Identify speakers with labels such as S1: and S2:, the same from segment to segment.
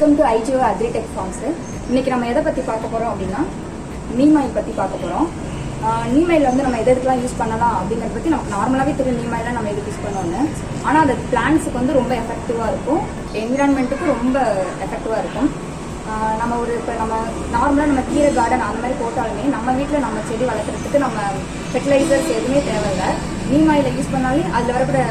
S1: Welcome to IGO Agri Techfarms. இன்னைக்கு நம்ம எதை பற்றி பார்க்க போகிறோம் அப்படின்னா நீம் ஆயில் பற்றி பார்க்க போகிறோம். நீம் ஆயில் வந்து நம்ம எதுக்கெல்லாம் யூஸ் பண்ணலாம் அப்படிங்கிறத பற்றி நமக்கு நார்மலாகவே தெரியும். நீம் ஆயிலாம் நம்ம எதுக்கு யூஸ் பண்ணுவோம்னு. ஆனால் அது பிளான்ட்ஸுக்கு வந்து ரொம்ப எஃபெக்டிவாக இருக்கும், என்விரான்மெண்ட்டுக்கு ரொம்ப எஃபெக்டிவாக இருக்கும். இப்போ நம்ம நார்மலாக நம்ம கீரை கார்டன் அந்த மாதிரி போட்டாலுமே நம்ம வீட்டில் நம்ம செடி வளர்க்குறதுக்கு நம்ம ஃபெர்டிலைசர்ஸ் எதுவுமே தேவையில்லை. நீம் ஆயிலை யூஸ் பண்ணாலே அதில் வரக்கூட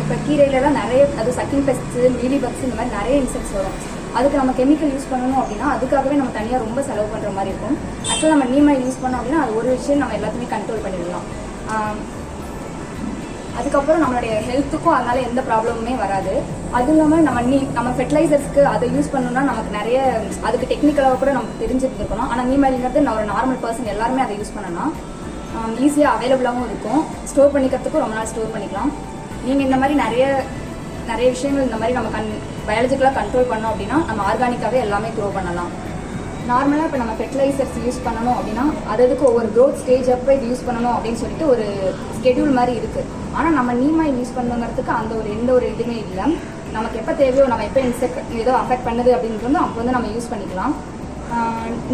S1: இப்போ கீரையிலலாம் நிறைய அது சக்கிங் பெஸ்ட்ஸு, மீலி பக்ஸ் இந்த மாதிரி நிறைய இன்செக்ட்ஸ் வரும். அதுக்கு நம்ம கெமிக்கல் யூஸ் பண்ணணும் அப்படின்னா அதுக்காகவே நம்ம தனியாக ரொம்ப செலவு பண்ணுற மாதிரி இருக்கும். ஆக்சுவலாக நம்ம நீம் ஆயில் யூஸ் பண்ணோம் அப்படின்னா அது ஒரு விஷயம் நம்ம எல்லாத்தையுமே கண்ட்ரோல் பண்ணிடலாம். அதுக்கப்புறம் நம்மளுடைய ஹெல்த்துக்கும் அதனால எந்த ப்ராப்ளமுமே வராது. அதுவும் இல்லாமல் நம்ம ஃபெர்டிலைசர்ஸ்க்கு அதை யூஸ் பண்ணணும்னா நமக்கு நிறைய அதுக்கு டெக்னிக்கலாக கூட நமக்கு தெரிஞ்சுருந்துருக்கணும். ஆனால் நீம் ஆயில்ங்கிறது நான் ஒரு நார்மல் பர்சன் எல்லாருமே அதை யூஸ் பண்ணலாம். ஈஸியாக அவைலபிளாகவும் இருக்கும், ஸ்டோர் பண்ணிக்கிறதுக்கும் ரொம்ப நாள் ஸ்டோர் பண்ணிக்கலாம். நீங்கள் இந்த மாதிரி நிறைய விஷயங்கள் இந்த மாதிரி நம்ம பயாலஜிக்கலாக கண்ட்ரோல் பண்ணோம் அப்படின்னா நம்ம ஆர்கானிக்காகவே எல்லாமே க்ரோ பண்ணலாம். நார்மலாக இப்போ நம்ம ஃபெர்டிலைசர்ஸ் யூஸ் பண்ணணும் அப்படின்னா அதுக்கு ஒவ்வொரு க்ரோத் ஸ்டேஜ் அப்போ இது யூஸ் பண்ணணும் அப்படின்னு சொல்லிட்டு ஒரு ஸ்கெடியூல் மாதிரி இருக்குது. ஆனால் நம்ம நீம் ஆயில் யூஸ் பண்ணுங்கிறதுக்கு எந்த ஒரு இதுவுமே இல்லை. நமக்கு எப்போ தேவையோ நம்ம எப்போ இன்செக்ட் ஏதோ அஃபெக்ட் பண்ணுது அப்படின்னு அப்போ வந்து நம்ம யூஸ் பண்ணிக்கலாம்.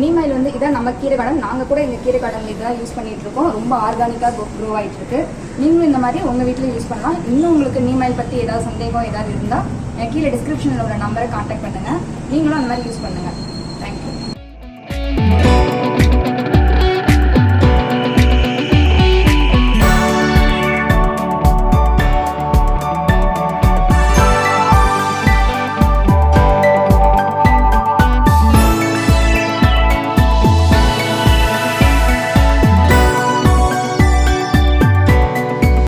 S1: நீம் ஆயில் வந்து இதான் நம்ம கீரை கார்டன், நாங்கள் கூட எங்கள் கீரை கார்டன் இதான் யூஸ் பண்ணிகிட்டு இருக்கோம். ரொம்ப ஆர்கானிக்காக க்ரோ ஆகிட்டு இருக்கு. நீங்களும் இந்த மாதிரி உங்கள் வீட்டில் யூஸ் பண்ணலாம். இன்னும் உங்களுக்கு நீம் ஆயில் பற்றி ஏதாவது சந்தேகம் ஏதாவது இருந்தால் கீழே டிஸ்கிரிப்ஷனில் உள்ள நம்பரை கான்டாக்ட் பண்ணுங்கள். நீங்களும் அந்த மாதிரி யூஸ் பண்ணுங்கள்.